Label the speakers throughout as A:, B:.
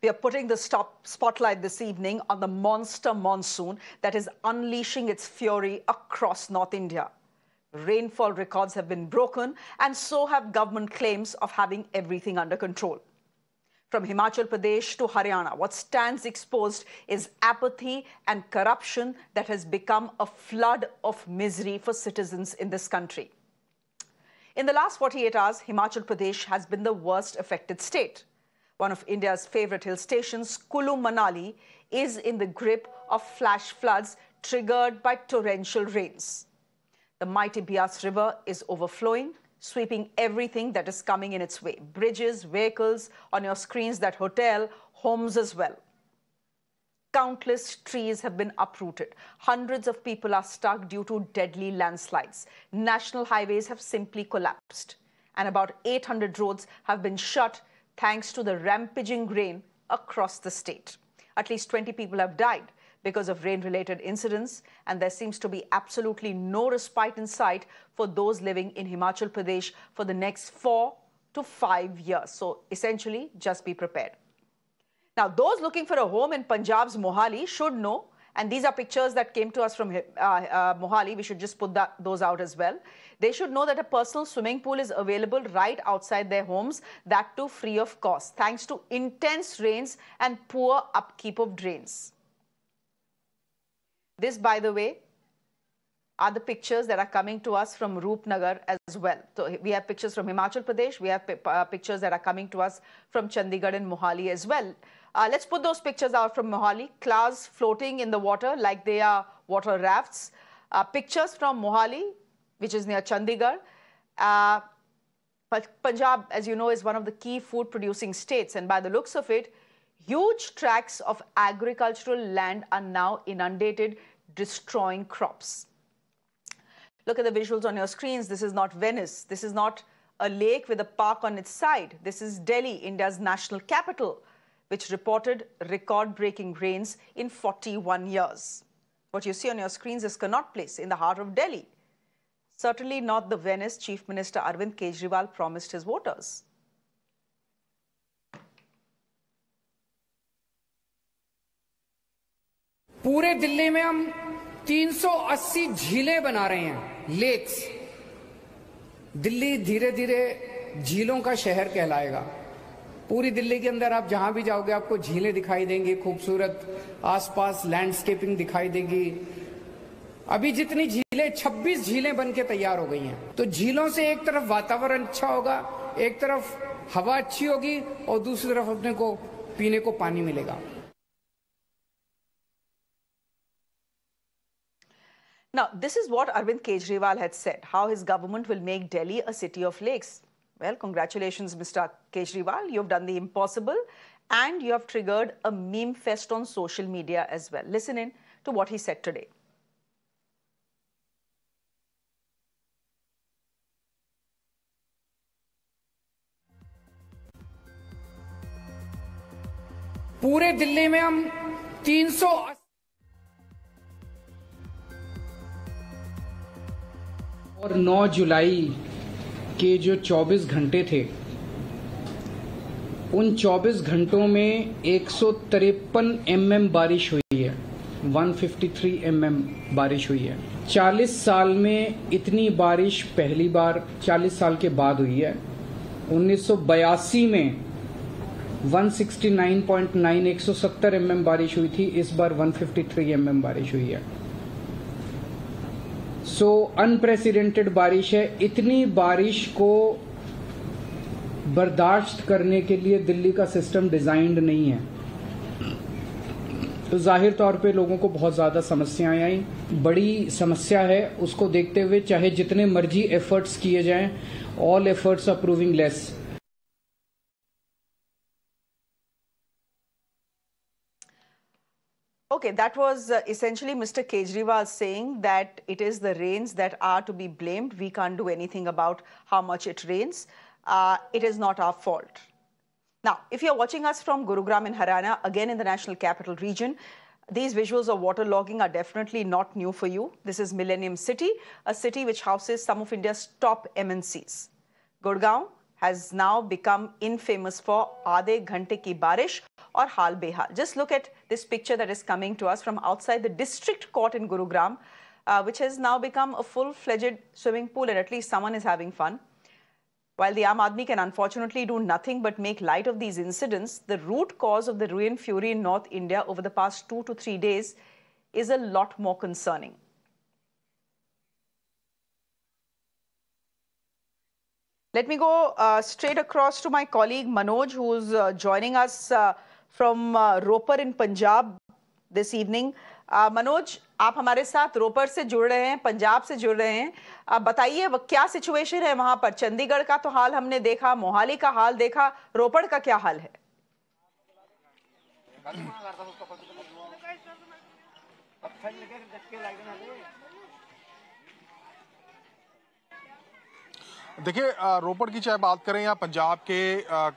A: We are putting the spotlight this evening on the monster monsoon that is unleashing its fury across North India. Rainfall records have been broken, and so have government claims of having everything under control. From Himachal Pradesh to Haryana, what stands exposed is apathy and corruption that has become a flood of misery for citizens in this country. In the last 48 hours, Himachal Pradesh has been the worst affected state. One of India's favorite hill stations, Kulu Manali, is in the grip of flash floods triggered by torrential rains. The mighty Beas river is overflowing, sweeping everything that is coming in its way. Bridges, vehicles, on your screens, that hotel, homes as well. Countless trees have been uprooted. Hundreds of people are stuck due to deadly landslides. National highways have simply collapsed. And about 800 roads have been shut thanks to the rampaging rain across the state. At least 20 people have died because of rain-related incidents, and there seems to be absolutely no respite in sight for those living in Himachal Pradesh for the next 4 to 5 years. So essentially, just be prepared. Now, those looking for a home in Punjab's Mohali should know, and these are pictures that came to us from Mohali. We should just put those out as well. They should know that a personal swimming pool is available right outside their homes, that too free of cost, thanks to intense rains and poor upkeep of drains. This, by the way, are the pictures that are coming to us from Roopnagar as well. So we have pictures from Himachal Pradesh. We have pictures that are coming to us from Chandigarh and Mohali as well. Let's put those pictures out from Mohali. Clouds floating in the water like they are water rafts. Pictures from Mohali, which is near Chandigarh. But Punjab, as you know, is one of the key food-producing states. And by the looks of it, huge tracts of agricultural land are now inundated, destroying crops. Look at the visuals on your screens. This is not Venice. This is not a lake with a park on its side. This is Delhi, India's national capital, which reported record-breaking rains in 41 years. What you see on your screens is Connaught Place in the heart of Delhi. Certainly not the Venice Chief Minister Arvind Kejriwal promised his voters.
B: पूरे दिल्ली में हम 380 झीलें बना रहे हैं, lakes. Delhi धीरे धीरे झीलों का शहर कहलाएगा। पूरी दिल्ली के अंदर आप जहां भी जाओगे आपको झीलें दिखाई देंगी, खूबसूरत आसपास लैंडस्केपिंग दिखाई देगी। अभी जितनी झीलें, 26 झीलें बन के तैयार हो गई हैं। तो झीलों से एक तरफ वातावरण अच्छा होगा, एक तरफ हवा अच्छी होगी और दूसरी तरफ अपने को पीने को पानी मिलेगा।
A: Now, this is what Arvind Kejriwal had said, how his government will make Delhi a city of lakes. Well, congratulations, Mr. Kejriwal. You've done the impossible and you have triggered a meme fest on social media as well. Listen in to what he said today.
B: पूरे दिल्ली में हम 380 और 9 जुलाई के जो 24 घंटे थे, उन 24 घंटों में 153 mm बारिश हुई है, 153 mm बारिश हुई है। 40 साल में इतनी बारिश पहली बार 40 साल के बाद हुई है। 1982 में 169.9 170 mm बारिश हुई थी, इस बार 153 mm बारिश हुई है। सो अनप्रेसिडेंटेड बारिश है। इतनी बारिश को बर्दाश्त करने के लिए दिल्ली का सिस्टम डिजाइंड नहीं है। तो जाहिर तौर पे लोगों को बहुत ज्यादा समस्याएं आई, बड़ी समस्या है। उसको देखते हुए चाहे जितने मर्जी एफर्ट्स किए जाएं, all efforts are proving less.
A: Okay, that was essentially Mr. Kejriwal saying that it is the rains that are to be blamed. We can't do anything about how much it rains. It is not our fault. Now, if you're watching us from Gurugram in Haryana, again in the national capital region, these visuals of waterlogging are definitely not new for you. This is Millennium City, a city which houses some of India's top MNCs. Gurgaon has now become infamous for Aadhe Ghante Ki Barish or Hal Behal. Just look at this picture that is coming to us from outside the district court in Gurugram, which has now become a full-fledged swimming pool, and at least someone is having fun. While the Aam Aadmi can unfortunately do nothing but make light of these incidents, the root cause of the ruin fury in North India over the past 2 to 3 days is a lot more concerning. Let me go straight across to my colleague Manoj, who's joining us from Ropar in Punjab this evening. Manoj, आप हमारे साथ रोपर से जुड़ रहे हैं, पंजाब से जुड़ रहे हैं. बताइए क्या सिचुएशन है वहां पर. चंडीगढ़ का तो हाल हमने देखा, मोहाली का हाल देखा, रोपर का क्या हाल है?
C: देखिए, रोपड़ की चाहे बात करें या पंजाब के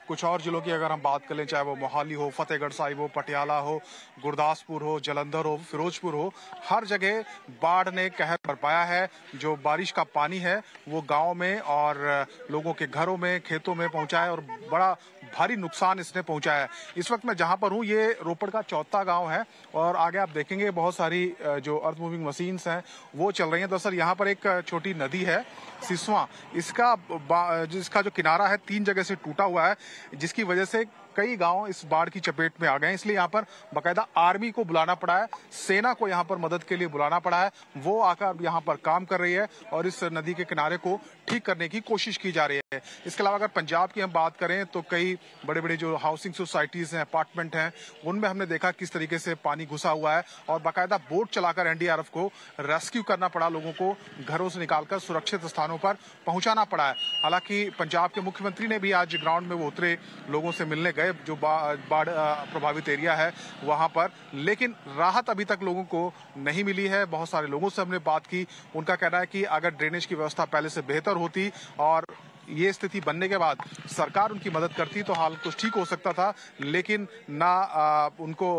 C: कुछ और जिलों की अगर हम बात करें, चाहे वो मोहाली हो, फतेहगढ़ साहिब हो, पटियाला हो, गुरदासपुर हो, जलंधर हो, फिरोजपुर हो, हर जगह बाढ़ ने कहर बरपाया है. जो बारिश का पानी है वो गांव में और लोगों के घरों में, खेतों में पहुंचा है और बड़ा भारी नुकसान इसने पहुंचाया है. इस वक्त मैं जहां पर हूं ये रोपड़ का चौथा गांव है और आगे आप देखेंगे बहुत सारी जो अर्थ मूविंग मशीन्स हैं वो चल रही हैं. दरअसल यहाँ पर एक छोटी नदी है सिसवा, जिसका जो किनारा है 3 जगह से टूटा हुआ है, जिसकी वजह से कई गांव इस बाढ़ की चपेट में आ गए हैं. इसलिए यहाँ पर बाकायदा आर्मी को बुलाना पड़ा है, सेना को यहाँ पर मदद के लिए बुलाना पड़ा है. वो आकर यहाँ पर काम कर रही है और इस नदी के किनारे को ठीक करने की कोशिश की जा रही है. इसके अलावा अगर पंजाब की हम बात करें तो कई बड़े बड़े जो हाउसिंग सोसाइटीज हैं, अपार्टमेंट हैं, उनमें हमने देखा किस तरीके से पानी घुसा हुआ है और बाकायदा बोट चलाकर एनडीआरएफ को रेस्क्यू करना पड़ा, लोगों को घरों से निकालकर सुरक्षित स्थानों पर पहुंचाना पड़ा है. हालांकि पंजाब के मुख्यमंत्री ने भी आज ग्राउंड में वो उतरे, लोगों से मिलने गए जो बाढ़ प्रभावित एरिया है वहां पर, लेकिन राहत अभी तक लोगों को नहीं मिली है. बहुत सारे लोगों से हमने बात की, उनका कहना है कि अगर ड्रेनेज की व्यवस्था पहले से बेहतर होती और ये स्थिति बनने के बाद सरकार उनकी मदद करती तो हाल कुछ ठीक हो सकता था, लेकिन ना उनको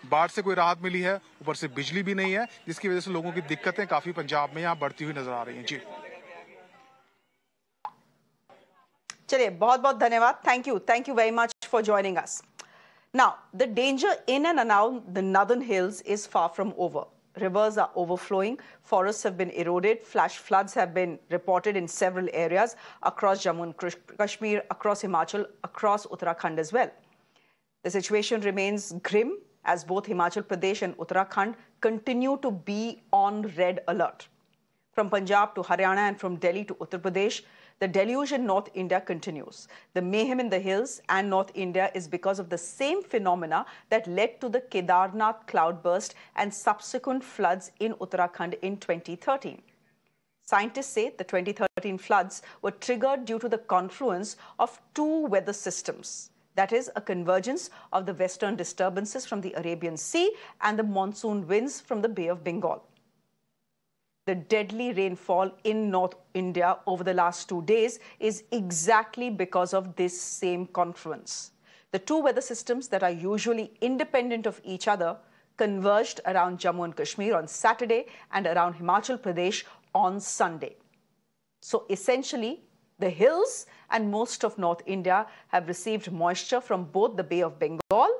C: बाढ़ से कोई राहत मिली है, ऊपर से बिजली भी नहीं है, जिसकी वजह से लोगों की दिक्कतें काफी पंजाब में यहाँ बढ़ती हुई नजर आ रही हैं. जी
A: चलिए, बहुत बहुत धन्यवाद. Thank you very much for joining us. Now the danger in and around the northern hills is far from over. Rivers are overflowing, forests have been eroded, flash floods have been reported in several areas across Jammu and Kashmir, across Himachal, across Uttarakhand as well. The situation remains grim as both Himachal Pradesh and Uttarakhand continue to be on red alert. From Punjab to Haryana and from Delhi to Uttar Pradesh, the deluge in North India continues. The mayhem in the hills and North India is because of the same phenomena that led to the Kedarnath cloudburst and subsequent floods in Uttarakhand in 2013. Scientists say the 2013 floods were triggered due to the confluence of two weather systems. That is, a convergence of the western disturbances from the Arabian Sea and the monsoon winds from the Bay of Bengal. The deadly rainfall in North India over the last 2 days is exactly because of this same confluence. The two weather systems that are usually independent of each other converged around Jammu and Kashmir on Saturday and around Himachal Pradesh on Sunday. So essentially, the hills and most of North India have received moisture from both the Bay of Bengal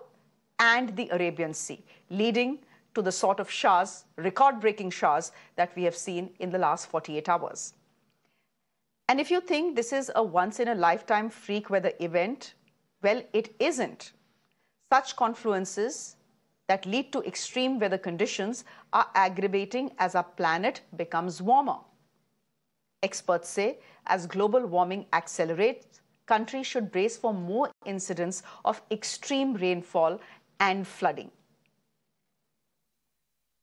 A: and the Arabian Sea, leading to the sort of showers, record-breaking showers that we have seen in the last 48 hours. And if you think this is a once-in-a-lifetime freak weather event, well, it isn't. Such confluences that lead to extreme weather conditions are aggravating as our planet becomes warmer. Experts say as global warming accelerates, countries should brace for more incidents of extreme rainfall and flooding.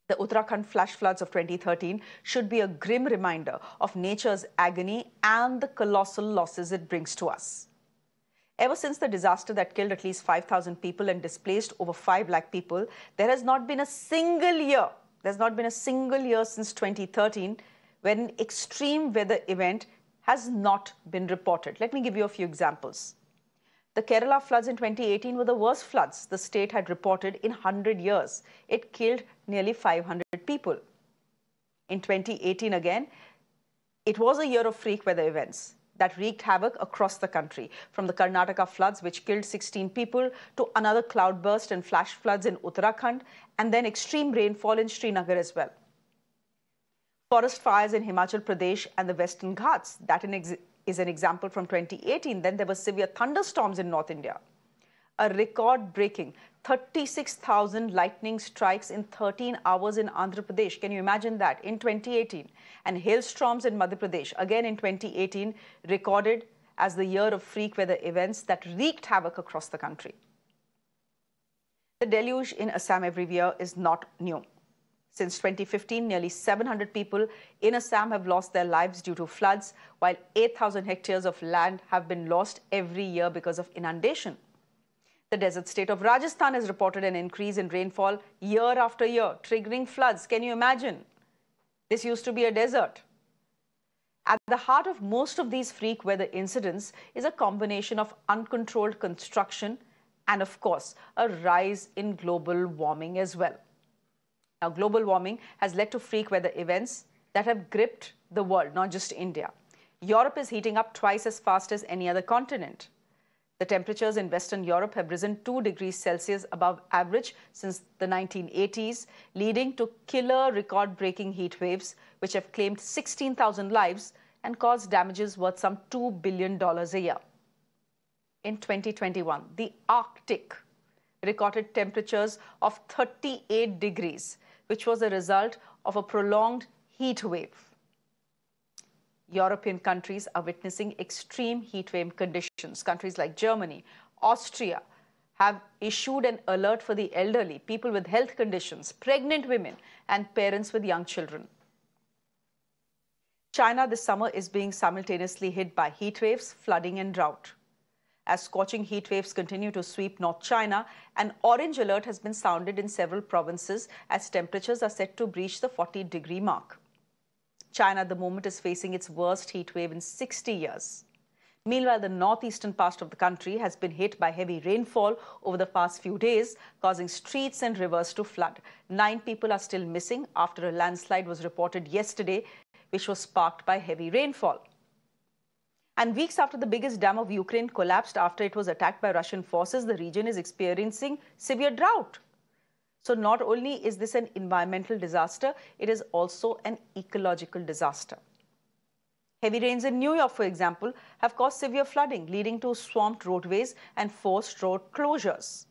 A: The Uttarakhand flash floods of 2013 should be a grim reminder of nature's agony and the colossal losses it brings to us. Ever since the disaster that killed at least 5,000 people and displaced over 5 lakh people, there has not been a single year, since 2013 when an extreme weather event has not been reported. Let me give you a few examples. The Kerala floods in 2018 were the worst floods the state had reported in 100 years. It killed nearly 500 people. In 2018 again, it was a year of freak weather events that wreaked havoc across the country, from the Karnataka floods, which killed 16 people, to another cloudburst and flash floods in Uttarakhand, and then extreme rainfall in Srinagar as well. Forest fires in Himachal Pradesh and the Western Ghats, that is an example from 2018. Then there were severe thunderstorms in North India. A record-breaking 36,000 lightning strikes in 13 hours in Andhra Pradesh. Can you imagine that? In 2018. And hailstorms in Madhya Pradesh, again in 2018, recorded as the year of freak weather events that wreaked havoc across the country. The deluge in Assam every year is not new. Since 2015, nearly 700 people in Assam have lost their lives due to floods, while 8,000 hectares of land have been lost every year because of inundation. The desert state of Rajasthan has reported an increase in rainfall year after year, triggering floods. Can you imagine? This used to be a desert. At the heart of most of these freak weather incidents is a combination of uncontrolled construction and, of course, a rise in global warming as well. Now, global warming has led to freak weather events that have gripped the world, not just India. Europe is heating up twice as fast as any other continent. The temperatures in Western Europe have risen 2 degrees Celsius above average since the 1980s, leading to killer record-breaking heat waves, which have claimed 16,000 lives and caused damages worth some $2 billion a year. In 2021, the Arctic recorded temperatures of 38 degrees, which was a result of a prolonged heat wave. European countries are witnessing extreme heat wave conditions. Countries like Germany, Austria have issued an alert for the elderly, people with health conditions, pregnant women, and parents with young children. China this summer is being simultaneously hit by heat waves, flooding, and drought. As scorching heat waves continue to sweep North China, an orange alert has been sounded in several provinces as temperatures are set to breach the 40-degree mark. China at the moment is facing its worst heat wave in 60 years. Meanwhile, the northeastern part of the country has been hit by heavy rainfall over the past few days, causing streets and rivers to flood. 9 people are still missing after a landslide was reported yesterday, which was sparked by heavy rainfall. And weeks after the biggest dam of Ukraine collapsed after it was attacked by Russian forces, the region is experiencing severe drought. So not only is this an environmental disaster, it is also an ecological disaster. Heavy rains in New York, for example, have caused severe flooding, leading to swamped roadways and forced road closures.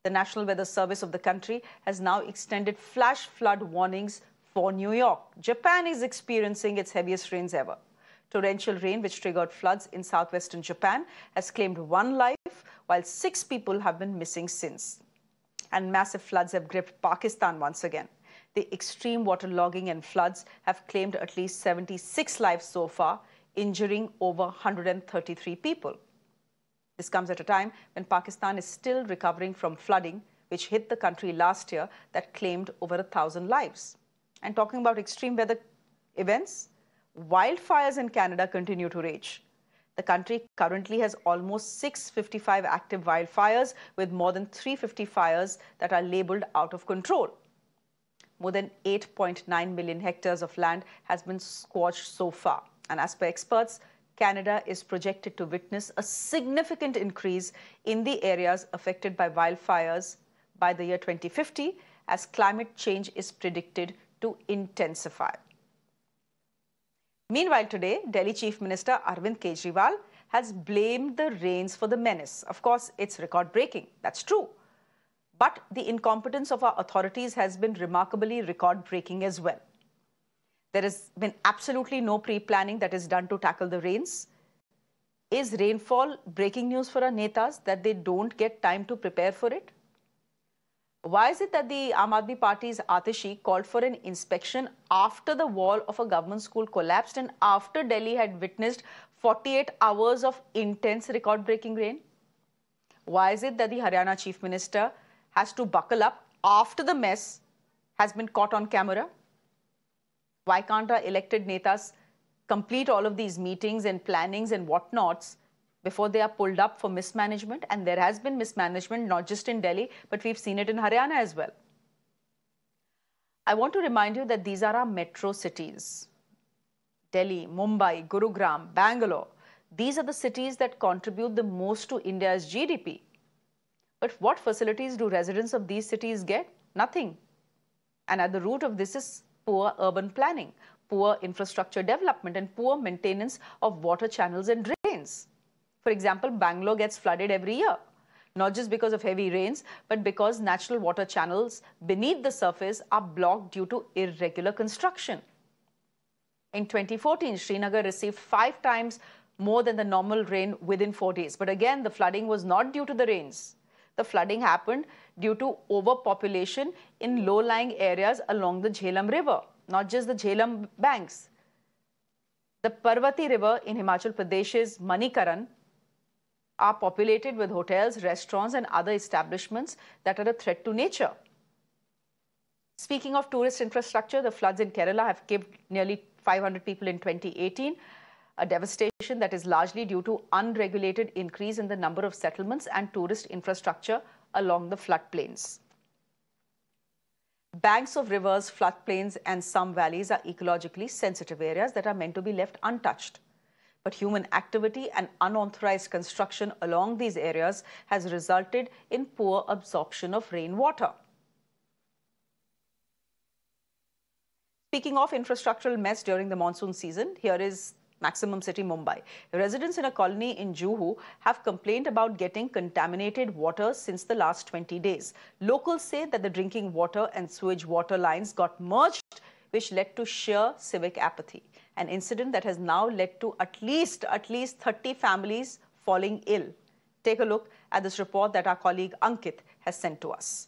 A: The National Weather Service of the country has now extended flash flood warnings for New York. Japan is experiencing its heaviest rains ever. Torrential rain, which triggered floods in southwestern Japan, has claimed 1 life, while 6 people have been missing since. And massive floods have gripped Pakistan once again. The extreme waterlogging and floods have claimed at least 76 lives so far, injuring over 133 people. This comes at a time when Pakistan is still recovering from flooding, which hit the country last year that claimed over 1,000 lives. And talking about extreme weather events, wildfires in Canada continue to rage. The country currently has almost 655 active wildfires, with more than 350 fires that are labeled out of control. More than 8.9 million hectares of land has been scorched so far. And as per experts, Canada is projected to witness a significant increase in the areas affected by wildfires by the year 2050, as climate change is predicted to intensify. Meanwhile, today, Delhi Chief Minister Arvind Kejriwal has blamed the rains for the menace. Of course, it's record-breaking. That's true. But the incompetence of our authorities has been remarkably record-breaking as well. There has been absolutely no pre-planning that is done to tackle the rains. Is rainfall breaking news for our Netas, that they don't get time to prepare for it? Why is it that the Aam Aadmi Party's Atishi called for an inspection after the wall of a government school collapsed and after Delhi had witnessed 48 hours of intense record-breaking rain? Why is it that the Haryana Chief Minister has to buckle up after the mess has been caught on camera? Why can't our elected Netas complete all of these meetings and plannings and whatnots before they are pulled up for mismanagement? And there has been mismanagement, not just in Delhi, but we've seen it in Haryana as well. I want to remind you that these are our metro cities. Delhi, Mumbai, Gurugram, Bangalore. These are the cities that contribute the most to India's GDP. But what facilities do residents of these cities get? Nothing. And at the root of this is poor urban planning, poor infrastructure development, and poor maintenance of water channels and drains. For example, Bangalore gets flooded every year, not just because of heavy rains, but because natural water channels beneath the surface are blocked due to irregular construction. In 2014, Srinagar received 5 times more than the normal rain within 4 days. But again, the flooding was not due to the rains. The flooding happened due to overpopulation in low-lying areas along the Jhelum River, not just the Jhelum banks. The Parvati River in Himachal Pradesh's Manikaran are populated with hotels, restaurants, and other establishments that are a threat to nature. Speaking of tourist infrastructure, the floods in Kerala have killed nearly 500 people in 2018, a devastation that is largely due to unregulated increase in the number of settlements and tourist infrastructure along the floodplains. Banks of rivers, floodplains, and some valleys are ecologically sensitive areas that are meant to be left untouched. But human activity and unauthorized construction along these areas has resulted in poor absorption of rainwater. Speaking of infrastructural mess during the monsoon season, here is Maximum City, Mumbai. Residents in a colony in Juhu have complained about getting contaminated water since the last 20 days. Locals say that the drinking water and sewage water lines got merged, which led to sheer civic apathy. An incident that has now led to at least 30 families falling ill. Take a look at this report that our colleague Ankit has sent to us.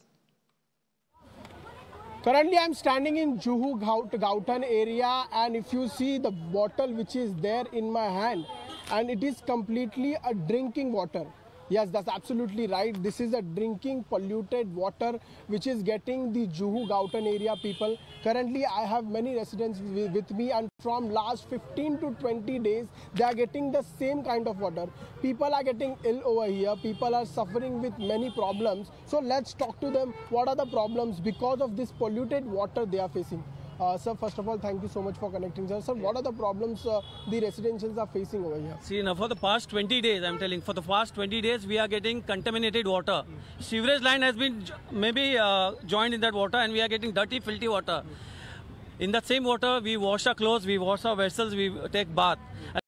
D: Currently, I am standing in Juhu Gautan area, and if you see the bottle which is there in my hand, and it is completely a drinking water. Yes, that's absolutely right. This is a drinking polluted water which is getting the Juhu Gautan area people. Currently, I have many residents with me, and from last 15 to 20 days, they are getting the same kind of water. People are getting ill over here. People are suffering with many problems. So let's talk to them. What are the problems because of this polluted water they are facing? Sir, first of all, thank you so much for connecting, sir. Sir, what are the problems the residentials are facing over here?
E: See, now for the past 20 days, I'm telling, for the past 20 days, we are getting contaminated water. Sewerage line has been maybe joined in that water, and we are getting dirty, filthy water. In that same water, we wash our clothes, we wash our vessels, we take bath.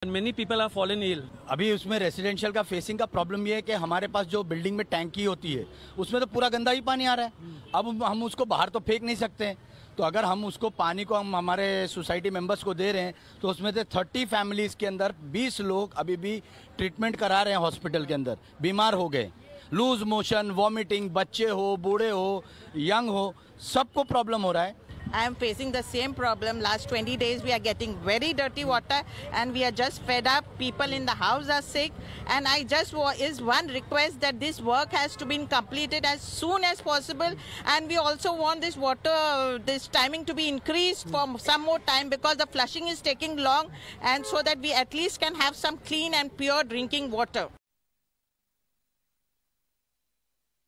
E: And many people have fallen ill.
F: अभी उसमें residential का facing का problem ये है कि हमारे पास जो building में टैंकी होती है, उसमें तो पूरा गंदा ही पानी आ रहा है. अब हम उसको बाहर तो फेंक नहीं सकते. तो अगर हम उसको पानी को हम हमारे सोसाइटी मेंबर्स को दे रहे हैं, तो उसमें से 30 फैमिलीज के अंदर 20 लोग अभी भी ट्रीटमेंट करा रहे हैं हॉस्पिटल के अंदर, बीमार हो गए. लूज मोशन, वॉमिटिंग, बच्चे हो, बूढ़े हो, यंग हो, सबको प्रॉब्लम हो रहा है.
G: I am facing the same problem. Last 20 days we are getting very dirty water, and we are just fed up. People in the house are sick, and I just is one request that this work has to be completed as soon as possible, and we also want this water, this timing to be increased for some more time, because the flushing is taking long, and so that we at least can have some clean and pure drinking water.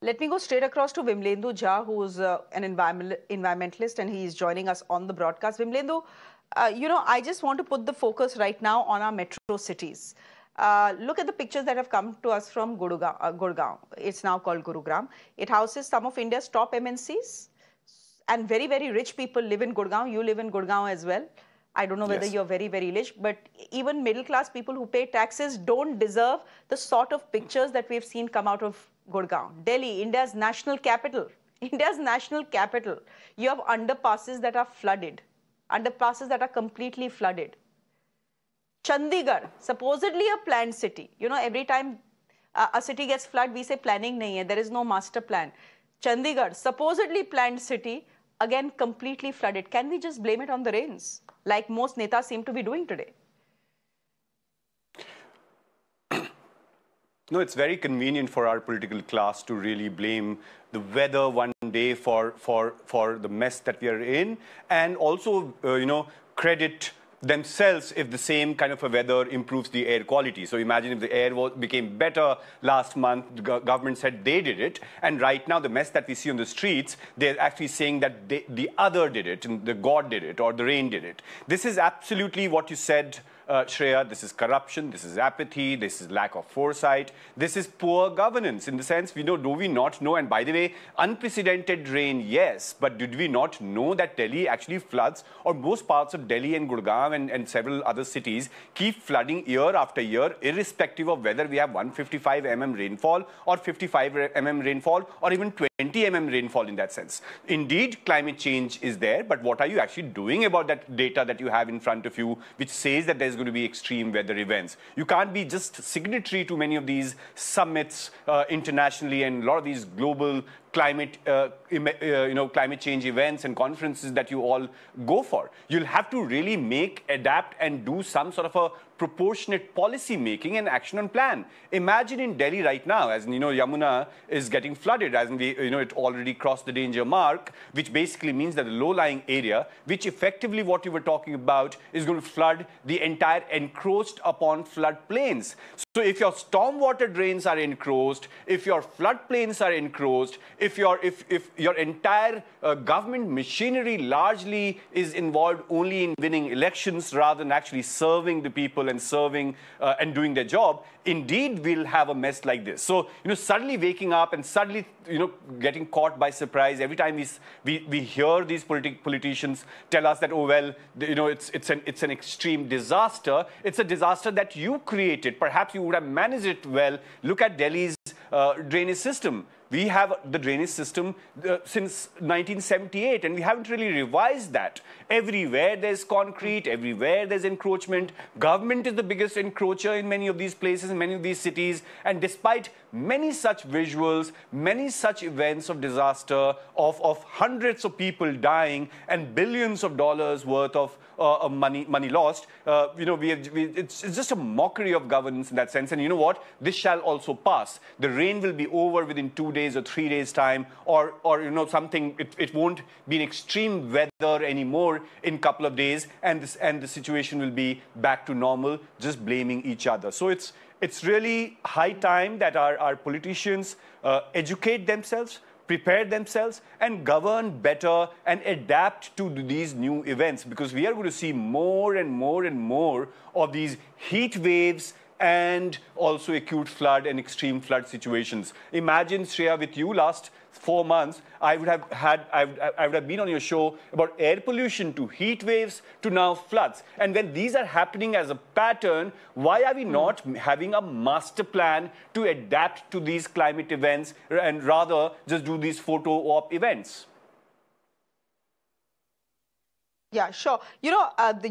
A: Let me go straight across to Vinlendu Jha, who is an environmentalist, and he is joining us on the broadcast. Vinlendu, I just want to put the focus right now on our metro cities. Look at the pictures that have come to us from Gurgaon. It's now called Gurugram. It houses some of India's top MNCs, and very, very rich people live in Gurgaon. You live in Gurgaon as well. I don't know whether you're very, very rich, but even middle-class people who pay taxes don't deserve the sort of pictures that we've seen come out of Gurgaon. Delhi, India's national capital. India's national capital. You have underpasses that are flooded. Underpasses that are completely flooded. Chandigarh, supposedly a planned city. You know, every time a city gets flooded, we say planning nahi hai. There is no master plan. Chandigarh, supposedly planned city, again completely flooded. Can we just blame it on the rains, like most Netas seem to be doing today?
H: No, it's very convenient for our political class to really blame the weather one day for the mess that we are in, and also, credit themselves if the same kind of a weather improves the air quality. So imagine if the air became better last month, the government said they did it, and right now the mess that we see on the streets, they're actually saying that the other did it, and the God did it, or the rain did it. This is absolutely what you said Shreya, this is corruption, this is apathy, this is lack of foresight, this is poor governance. In the sense, do we not know? And by the way, unprecedented rain, yes, but did we not know that Delhi actually floods, or most parts of Delhi and Gurgaon and several other cities keep flooding year after year, irrespective of whether we have 155 mm rainfall or 55 mm rainfall or even 20 mm rainfall in that sense. Indeed, climate change is there, but what are you actually doing about that data that you have in front of you, which says that there's going to be extreme weather events? You can't be just signatory to many of these summits internationally and a lot of these global climate, climate change events and conferences that you all go for. You'll have to really adapt and do some sort of a proportionate policy making and action and plan. Imagine in Delhi right now, as Yamuna is getting flooded, as it already crossed the danger mark, which basically means that the low-lying area, which effectively what you were talking about, is going to flood the entire encroached upon floodplains. So if your stormwater drains are encroached, if your floodplains are encroached, if your entire government machinery largely is involved only in winning elections rather than actually serving the people and serving and doing their job, indeed we'll have a mess like this. So, suddenly waking up and suddenly, getting caught by surprise every time we hear these politicians tell us that, oh, well, it's an extreme disaster. It's a disaster that you created. Perhaps you would have managed it well. Look at Delhi's drainage system. We have the drainage system since 1978, and we haven't really revised that. Everywhere there's concrete, everywhere there's encroachment. Government is the biggest encroacher in many of these places, in many of these cities. And despite many such visuals, many such events of disaster, of hundreds of people dying and billions of dollars worth of money lost, it's just a mockery of governance in that sense. And you know what? This shall also pass. The rain will be over within 2 days or 3 days time, or something. It won't be an extreme weather anymore in a couple of days, and the situation will be back to normal, just blaming each other. So it's really high time that our politicians educate themselves, prepare themselves, and govern better and adapt to these new events, because we are going to see more and more and more of these heat waves and also acute flood and extreme flood situations. Imagine, Shreya, with you last 4 months, I would have been on your show about air pollution to heat waves to now floods. And when these are happening as a pattern, why are we not having a master plan to adapt to these climate events and rather just do these photo op events?
A: Yeah, sure. You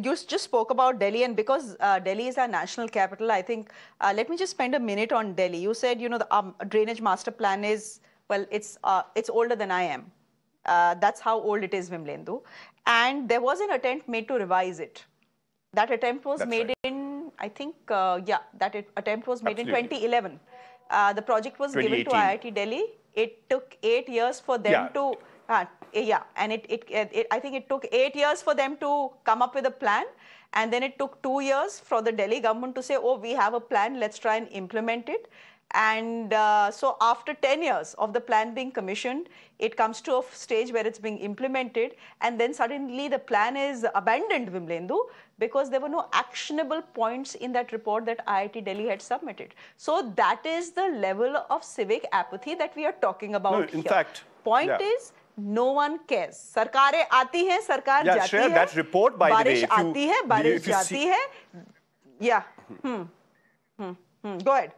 A: just spoke about Delhi, and because Delhi is our national capital, I think, let me just spend a minute on Delhi. You said, the drainage master plan is, well, it's older than I am. That's how old it is, Vinlendu. And there was an attempt made to revise it. That attempt was made in, I think, attempt was made in 2011. The project was given to IIT Delhi. It took 8 years for them to... and I think it took 8 years for them to come up with a plan, and then it took 2 years for the Delhi government to say, oh, we have a plan, let's try and implement it. And so after 10 years of the plan being commissioned, it comes to a stage where it's being implemented, and then suddenly the plan is abandoned, Vinlendu, because there were no actionable points in that report that IIT Delhi had submitted. So that is the level of civic apathy that we are talking about here. In fact, point is, no one cares. Sarkareं aati hai, sarkar jati hai.
H: That report, by the way,
A: बारिश आती है, बारिश जाती है. Yeah. Go ahead.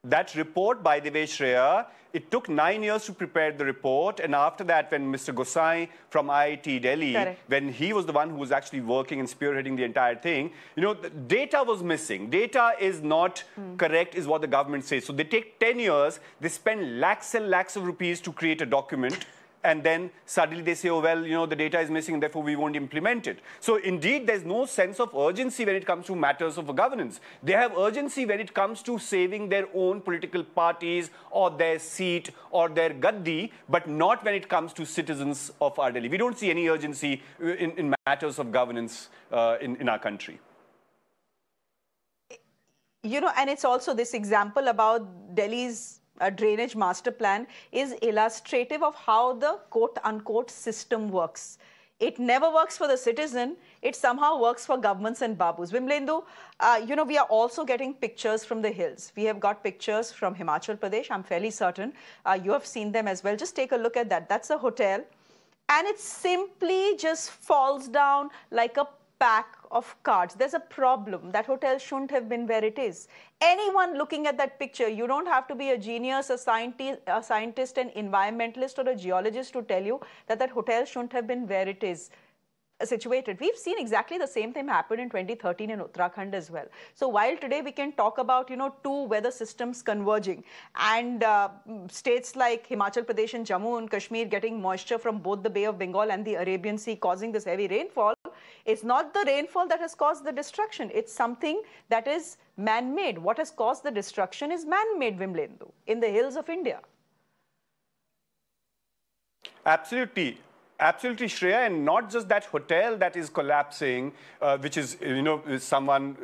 H: That report, by the way, Shreya, it took 9 years to prepare the report. And after that, when Mr. Gosai from IIT Delhi, when he was the one who was actually working and spearheading the entire thing, the data was missing. Data is not correct, is what the government says. So they take 10 years, they spend lakhs and lakhs of rupees to create a document. And then suddenly they say, oh, well, the data is missing, and therefore we won't implement it. So indeed, there's no sense of urgency when it comes to matters of governance. They have urgency when it comes to saving their own political parties or their seat or their gaddi, but not when it comes to citizens of our Delhi. We don't see any urgency in matters of governance in our country.
A: And it's also this example about Delhi's drainage master plan is illustrative of how the quote-unquote system works. It never works for the citizen. It somehow works for governments and babus. Vinlendu, we are also getting pictures from the hills. We have got pictures from Himachal Pradesh. I'm fairly certain you have seen them as well. Just take a look at that. That's a hotel. And it simply just falls down like a pack of cards. There's a problem. That hotel shouldn't have been where it is. Anyone looking at that picture, you don't have to be a genius, a scientist, an environmentalist, or a geologist to tell you that that hotel shouldn't have been where it is situated. We've seen exactly the same thing happen in 2013 in Uttarakhand as well. So while today we can talk about, two weather systems converging and states like Himachal Pradesh and Jammu and Kashmir getting moisture from both the Bay of Bengal and the Arabian Sea causing this heavy rainfall, it's not the rainfall that has caused the destruction. It's something that is man-made. What has caused the destruction is man-made, Vinlendu, in the hills of India.
H: Absolutely. Absolutely, Shreya, and not just that hotel that is collapsing, which is, someone,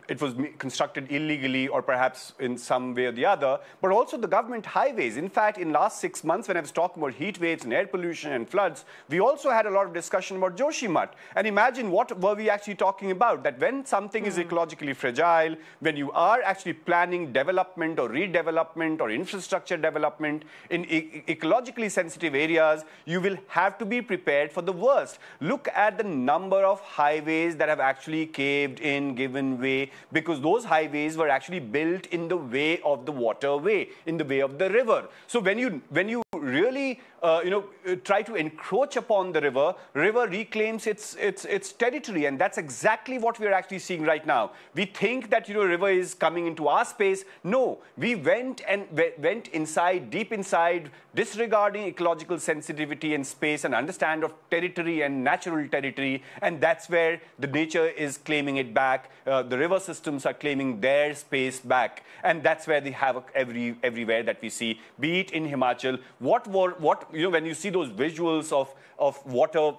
H: it was constructed illegally or perhaps in some way or the other, but also the government highways. In fact, in last 6 months, when I was talking about heat waves and air pollution and floods, we also had a lot of discussion about Joshimath. And imagine what were we actually talking about, that when something is ecologically fragile, when you are actually planning development or redevelopment or infrastructure development in ecologically sensitive areas, you will have to be prepared for the worst. Look at the number of highways that have actually caved in, given way, because those highways were actually built in the way of the waterway, in the way of the river. So when you really try to encroach upon the river reclaims its territory, and that's exactly what we are actually seeing right now. We think that river is coming into our space. No, we went inside, deep inside, disregarding ecological sensitivity and space and understand of territory and natural territory, and that's where the nature is claiming it back. The river systems are claiming their space back, and that's where the havoc everywhere that we see, be it in Himachal. When you see those visuals of water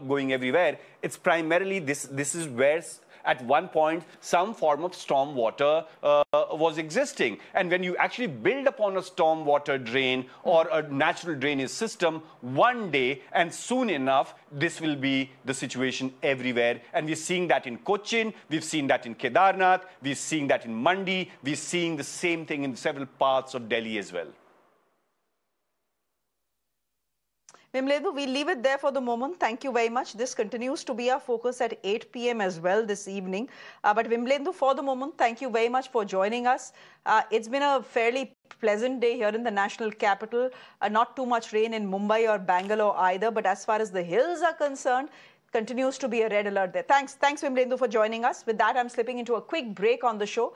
H: going everywhere, it's primarily this is where at one point some form of storm water was existing. And when you actually build upon a storm water drain or a natural drainage system, one day and soon enough, this will be the situation everywhere. And we're seeing that in Cochin, we've seen that in Kedarnath, we're seeing that in Mandi, we're seeing the same thing in several parts of Delhi as well.
A: Vinlendu, we'll leave it there for the moment. Thank you very much. This continues to be our focus at 8 p.m. as well this evening. But Vinlendu, for the moment, thank you very much for joining us. It's been a fairly pleasant day here in the national capital. Not too much rain in Mumbai or Bangalore either. But as far as the hills are concerned, continues to be a red alert there. Thanks, Vinlendu, for joining us. With that, I'm slipping into a quick break on the show.